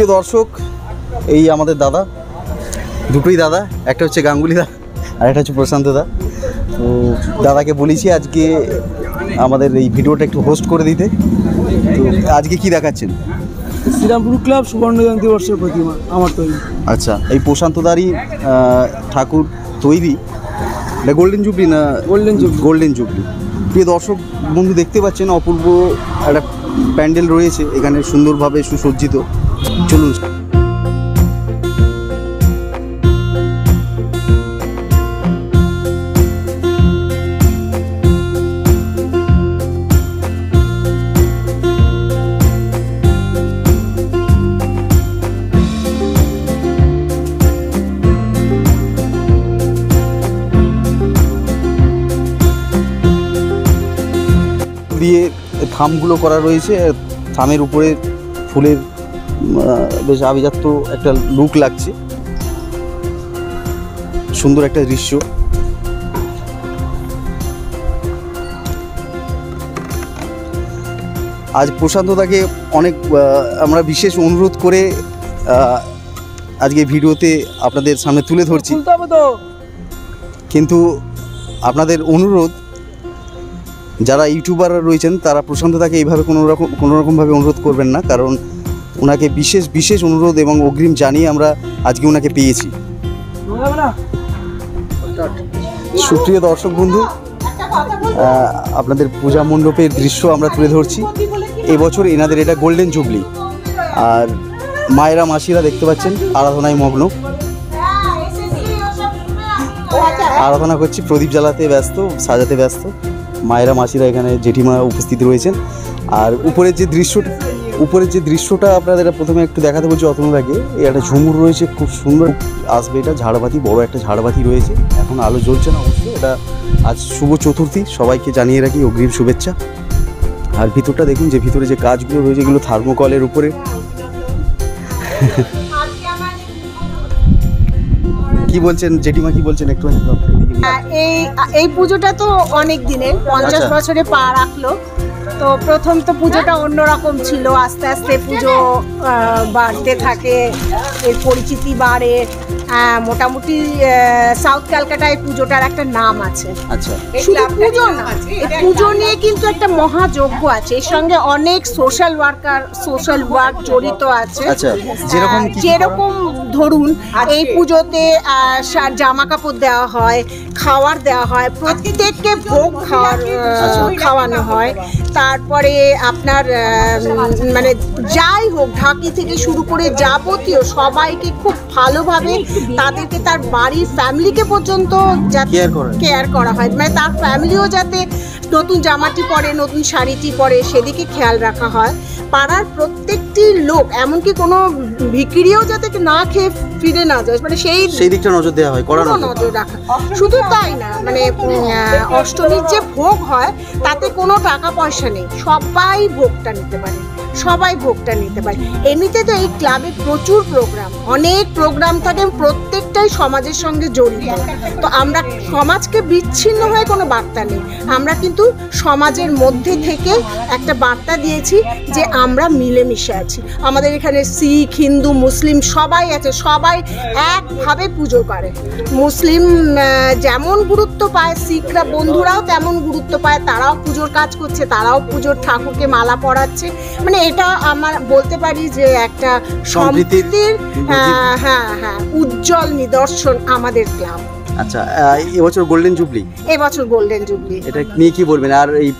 সুপ্রিয় দর্শক, এই আমাদের দাদা, দুটোই দাদা, একটা হচ্ছে গাঙ্গুলি দা আর একটা হচ্ছে প্রশান্ত দা। তো দাদাকে বলেছি আজকে আমাদের এই ভিডিওটা একটু হোস্ট করে দিতে। তো আজকে কি দেখাচ্ছেন? শ্রীরামপুর ক্লাব সুবর্ণ জয়ন্তী বর্ষের প্রতিমা আমার তৈরি। আচ্ছা, এই প্রশান্ত দারই ঠাকুর তৈরি, এটা গোল্ডেন জুবলি না? Golden jubilee. প্রিয় দর্শক বন্ধু, দেখতে পাচ্ছেন অপূর্ব একটা প্যান্ডেল রয়েছে এখানে, সুন্দরভাবে সুসজ্জিত। চলুন। দিয়ে থামগুলো করা রয়েছে, থামের উপরে ফুলের বেশ আভিজাত্য একটা লুক লাগছে, সুন্দর একটা দৃশ্য। আজ প্রশান্তদাকে অনেক আমরা বিশেষ অনুরোধ করে আজকে ভিডিওতে আপনাদের সামনে তুলে ধরছি, কিন্তু আপনাদের অনুরোধ, যারা ইউটিউবার রয়েছেন তারা প্রশান্তদাকে এইভাবে কোনোরকমভাবে অনুরোধ করবেন না, কারণ ওনাকে বিশেষ অনুরোধ এবং অগ্রিম জানিয়ে আমরা আজকে ওনাকে পেয়েছি। সুপ্রিয় দর্শক বন্ধু, আপনাদের পূজা মণ্ডপের দৃশ্য আমরা তুলে ধরছি। এবছর এনাদের এটা গোল্ডেন জুবলি, আর মায়েরা মাসিরা দেখতে পাচ্ছেন আরাধনায় মগ্ন, আরাধনা করছি, প্রদীপ জ্বালাতে ব্যস্ত, সাজাতে ব্যস্ত। মায়েরা মাসিরা এখানে জেঠিমা উপস্থিত রয়েছেন। আর উপরের যে দৃশ্যটা আপনাদের প্রথমে একটু দেখাতে বলছি অতনুদাকে, এই একটা ঝুমুর রয়েছে, খুব সুন্দর আসবে। এটা ঝাড়বাতি, বড় একটা ঝাড়বাতি রয়েছে, এখন আলো জ্বলছে না অবশ্যই। এটা আজ শুভ চতুর্থী, সবাইকে জানিয়ে রাখি অগ্রিম শুভেচ্ছা। আর ভিতরটা দেখুন, যে ভিতরে যে কাজগুলো রয়েছে এগুলো থার্মোকলের উপরে। কি বলছেন জেঠিমা, কি বলছেন একটু? এই পুজোটা তো অনেক দিনের, 50 বছরে পা রাখলো। তো প্রথম তো পুজোটা অন্যরকম ছিল, আস্তে আস্তে পুজো বাড়তে থাকে, এর পরিচিতি বাড়ে। মোটামুটি সাউথ ক্যালকাটায় পুজোটার একটা নাম আছে। আচ্ছা, শুধু পুজো না, পুজো নিয়ে কিন্তু একটা মহাযজ্ঞ আছে, এর সঙ্গে অনেক সোশ্যাল ওয়ার্ক জড়িত আছে। যেরকম ধরুন এই পুজোতে জামা কাপড় দেওয়া হয়, খাওয়ার দেওয়া হয়, প্রত্যেককে ভোগ খাওয়ানো হয়। তারপরে আপনার মানে যাই হোক, ঢাকি থেকে শুরু করে যাবতীয় সবাইকে খুব ভালোভাবে, তাদেরকে তার বাড়ির ফ্যামিলিকে পর্যন্ত কেয়ার করা হয়, মানে তার ফ্যামিলিও যাতে নতুন জামাটি পরে, নতুন শাড়িটি পরে, সেদিকে খেয়াল রাখা হয়। পাড়ার প্রত্যেকটি লোক, এমনকি কোনো ভিখিরিও যাতে না খেয়ে ফিরে না যায়, মানে সেই দিকটা নজর দেওয়া হয়, নজর রাখা। শুধু তাই না, মানে অষ্টমীর যে ভোগ হয় তাতে কোনো টাকা পয়সা নেই, সবাই ভোগটা নিতে পারে। এমনিতে তো এই ক্লাবে প্রচুর প্রোগ্রাম, অনেক প্রোগ্রাম থাকে, প্রত্যেকটাই সমাজের সঙ্গে জড়িত। তো আমরা সমাজকে বিচ্ছিন্ন হয়ে কোনো বার্তা নেই, আমরা কিন্তু সমাজের মধ্যে থেকে একটা বার্তা দিয়েছি যে আমরা মিলেমিশে আছি। আমাদের এখানে শিখ, হিন্দু, মুসলিম সবাই আছে, সবাই একভাবে পুজো করে। মুসলিম যেমন গুরুত্ব পায়, শিখরা বন্ধুরাও তেমন গুরুত্ব পায়, তারাও পুজোর কাজ করছে, তারাও পুজোর ঠাকুরকে মালা পরাচ্ছে। মানে এটা আমার বলতে পারি যে একটা সম্প্রীতির উজ্জ্বল নিদর্শন আমাদের ক্লাব। আচ্ছা, এবছর গোল্ডেন জুবলি, এটা নিয়ে কি বলবেন? আর এই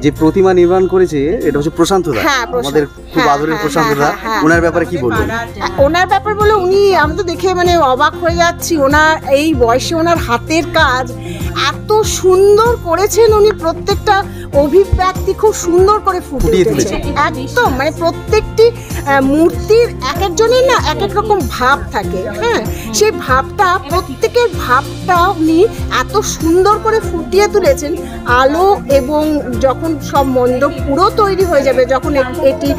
যে প্রতিমা নির্মাণ করেছে এটা হচ্ছে প্রশান্তদা, আমাদের খুব আদরের প্রশান্তদা, ওনার ব্যাপারে কি বলবেন? ওনার ব্যাপার বলে আমি তো দেখে মানে অবাক হয়ে যাচ্ছি। ওনার এই বয়সে ওনার হাতের কাজ এত সুন্দর করেছেন, উনি প্রত্যেকটা অভিব্যক্তি খুব সুন্দর করে ফুটিয়ে তুলেছেন একদম। মানে প্রত্যেকটি মূর্তির এক একজনের না এক এক রকম ভাব থাকে, হ্যাঁ, সেই ভাবটা, প্রত্যেকের ভাবটা উনি এত সুন্দর করে ফুটিয়ে তুলেছেন। আলো এবং যখন সব মণ্ডপ পুরো তৈরি হয়ে যাবে, যখন এটি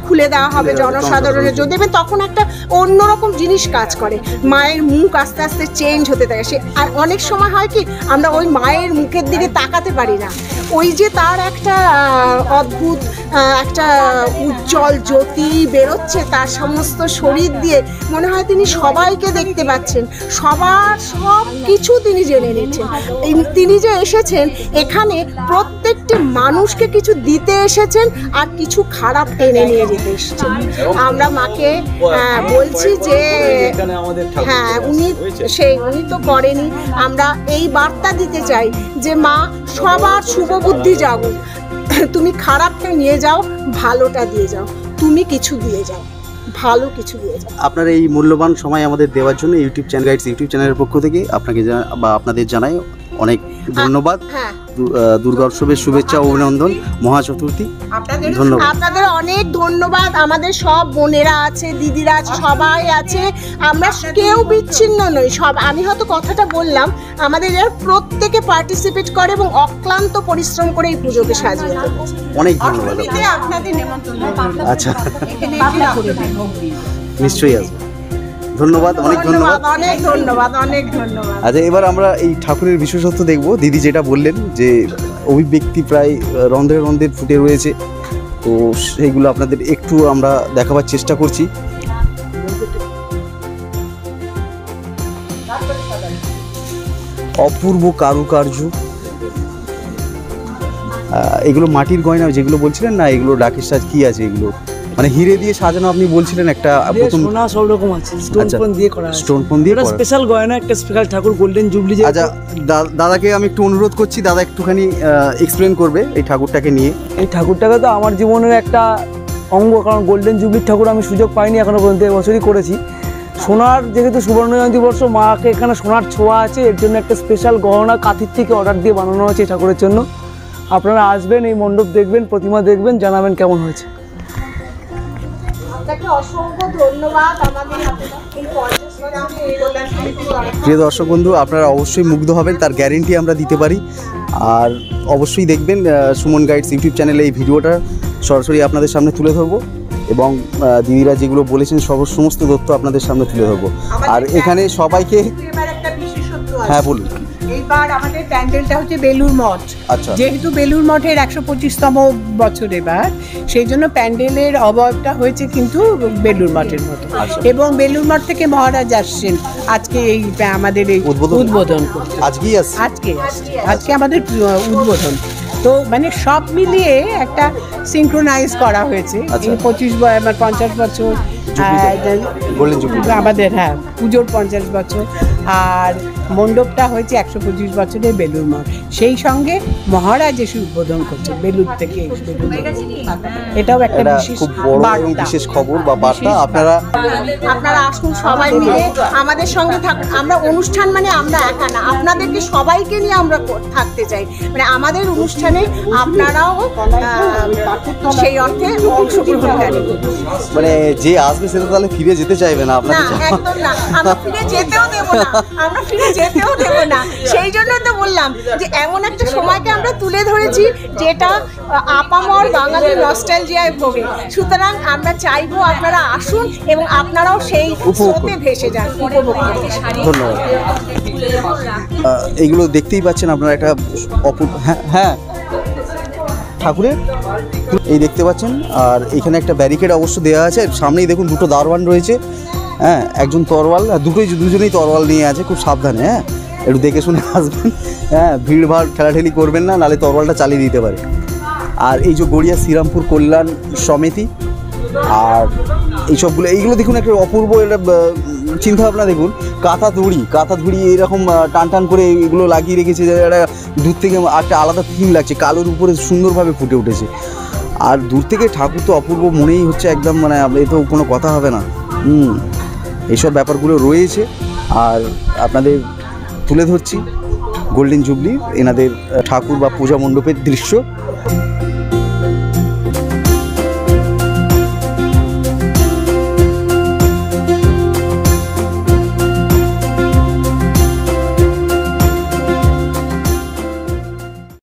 খুলে দেওয়া হবে জনসাধারণের জন্য, দেবেন, তখন একটা অন্যরকম জিনিস কাজ করে। মায়ের মুখ আস্তে আস্তে চেঞ্জ হতে থাকে। আর অনেক সময় হয় কি, আমরা ওই মায়ের মুখের দিকে তাকাতে পারি না, ওই যে তার একটা অদ্ভুত একটা উজ্জ্বল জ্যোতি বেরোচ্ছে তার সমস্ত শরীর দিয়ে, মনে হয় তিনি সবাইকে দেখতে পাচ্ছেন, সবার সব কিছু তিনি জেনে নিচ্ছেন। তিনি যে এসেছেন এখানে প্রত্যেকটি মানুষকে কিছু দিতে এসেছেন আর কিছু খারাপ টেনে নিয়ে যেতে এসেছেন। আমরা মাকে বলছি যে হ্যাঁ উনি তো করেনি, আমরা এই বার্তা দিতে চাই যে মা সবার শুভ বুদ্ধি জাগুক, তুমি খারাপটা নিয়ে যাও, ভালোটা দিয়ে যাও, তুমি কিছু দিয়ে যাও, ভালো কিছু দিয়ে যাও। আপনার এই মূল্যবান সময় আমাদের দেওয়ার জন্য ইউটিউব চ্যানেলের পক্ষ থেকে আপনাকে আপনাদের জানাই অনেক ধন্যবাদ। দুর্গা উৎসবের শুভেচ্ছা ও অভিনন্দন, মহা চতুর্থী। ধন্যবাদ, আপনাদের অনেক ধন্যবাদ। আমাদের সব বোনেরা আছে, দিদিরা আছে, সবাই আছে, আমরা কেউ বিচ্ছিন্ন নই। সব আমি হয়তো কথাটা বললাম, আমাদের প্রত্যেকে পার্টিসিপেট করে এবং অক্লান্ত পরিশ্রম করে এই পুজোকে সাজিয়ে তোলে। অনেক ধন্যবাদ আপনাদের নেমন্তন্ন। আচ্ছা, নিশ্চয়ই আসবো। ধন্যবাদ, অনেক ধন্যবাদ, অনেক ধন্যবাদ, অনেক ধন্যবাদ। আচ্ছা, এবার আমরা এই ঠাকুরের বিশেষত্ব দেখব। দিদি যেটা বললেন যে অভিব্যক্তি প্রায় রন্ধ্রে রন্ধ্রে ফুটে রয়েছে, তো সেইগুলো আপনাদের একটু আমরা দেখাবার চেষ্টা করছি। অপূর্ব কারুকার্য, এগুলো মাটির গয়না যেগুলো বলছিলেন না, এগুলো ডাকের সাজ কি আছে, এগুলো মানে হিরে দিয়ে সাজানো আপনি বলছিলেন। একটা প্রথম সোনা সব রকম আছে, স্টোন ফোন দিয়ে করা আছে, স্টোন ফোন দিয়ে করা স্পেশাল গয়না, একটা স্পেশাল ঠাকুর গোল্ডেন জুবলি। আচ্ছা, দাদাকে আমি একটু অনুরোধ করছি, দাদা একটুখানি এক্সপ্লেন করবে এই ঠাকুরটাকে নিয়ে। এই ঠাকুরটাকে তো আমার জীবনের একটা অঙ্গ, কারণ গোল্ডেন জুবলির ঠাকুর আমি সুযোগ পাইনি এখনো পর্যন্ত, এবছরই করেছি। সোনার যেহেতু সুবর্ণ জয়ন্তী বর্ষ, মাকে এখানে সোনার ছোঁয়া আছে, এর জন্য একটা স্পেশাল গহনা কাঁথির থেকে অর্ডার দিয়ে বানানো হয়েছে এই ঠাকুরের জন্য। আপনারা আসবেন, এই মণ্ডপ দেখবেন, প্রতিমা দেখবেন, জানাবেন কেমন হয়েছে। অসংখ্য ধন্যবাদ। প্রিয় দর্শক বন্ধু, আপনারা অবশ্যই মুগ্ধ হবেন, তার গ্যারেন্টি আমরা দিতে পারি। আর অবশ্যই দেখবেন সুমন গাইডস ইউটিউব চ্যানেলে এই ভিডিওটা সরাসরি আপনাদের সামনে তুলে ধরবো, এবং দিদিরা যেগুলো বলেছেন সমস্ত তথ্য আপনাদের সামনে তুলে ধরবো। আর এখানে সবাইকে, হ্যাঁ বলুন। এইবার আমাদের প্যান্ডেলটা হচ্ছে বেলুর মঠ। আচ্ছা, যেহেতু বেলুর মঠের ১২৫তম বছর এবার, সেই জন্য প্যান্ডেলের অবয়বটা হয়েছে কিন্তু বেলুর মঠের মতো। এবং বেলুর মঠ থেকে মহারাজ আসছেন আজকে এই আমাদের এই উদ্বোধন করতে। আজকে আমাদের উদ্বোধন। তো মানে সব মিলিয়ে একটা সিনক্রোনাইজ করা হয়েছে। 50 বছর আমাদের, হ্যাঁ, পুজোর 50 বছর, আর মণ্ডপটা হয়েছে 125 বছরের বেলুর মঠ। সেই সঙ্গে মহারাজ এসে উদ্বোধন করছে বেলুর থেকে। এটাও একটা বিশেষ খবর বা বার্তা। আপনারা আসুন, সবাই মিলে আমাদের সঙ্গে থাকুন। আমরা অনুষ্ঠান মানে আমরা একা না, আপনাদেরকে সবাইকে নিয়ে আমরা থাকতে চাই। মানে আমাদের অনুষ্ঠানে আপনারাও সেই অর্থে অংশগ্রহণ করেন। মানে যে আসবে সে তো তাহলে ফিরে যেতে চাইবে না আপনাদের। না, একদম না, আমরা ফিরে যেতেও দেব না। সেই জন্য তো বললাম যে এমন একটা সময়কে আমরা তুলে ধরেছি যেটা আপামর বাঙালির নস্টালজিয়ায় ভোগে। সুতরাং আমরা চাইবো আপনারা আসুন এবং আপনারাও সেই স্রোতে ভেসে যান, উপভোগ করুন। ধন্যবাদ। এইগুলো দেখতেই পাচ্ছেন আপনারা, একটা অপূর্ব, হ্যাঁ ঠাকুরের এই দেখতে পাচ্ছেন। আর এখানে একটা ব্যারিকেড অবশ্য দেওয়া আছে, সামনেই দেখুন দুটো দারোয়ান রয়েছে, হ্যাঁ, একজন তরোয়াল, দুজনেই তরোয়াল নিয়ে আছে। খুব সাবধানে, হ্যাঁ, একটু দেখে শুনে আসবেন, হ্যাঁ, ভিড়ভাড় ঠেলাঠেলি করবেন না, নাহলে তরোয়ালটা চালিয়ে দিতে পারে। আর এই যে গড়িয়া শ্রীরামপুর কল্যাণ সমিতি, আর এইগুলো দেখুন, একটা অপূর্ব একটা চিন্তাভাবনা দেখুন। কাঁথা ধুড়ি এরকম টান করে এগুলো লাগিয়ে রেখেছে, একটা দূর থেকে একটা আলাদা থিম লাগছে, কালোর উপরে সুন্দরভাবে ফুটে উঠেছে। আর দূর থেকে ঠাকুর তো অপূর্ব মনেই হচ্ছে একদম, মানে এ তো কোনো কথা হবে না। এইসব ব্যাপারগুলো রয়েছে। আর আপনাদের তুলে ধরছি গোল্ডেন জুবলি, এনাদের ঠাকুর বা পূজা মণ্ডপের দৃশ্য।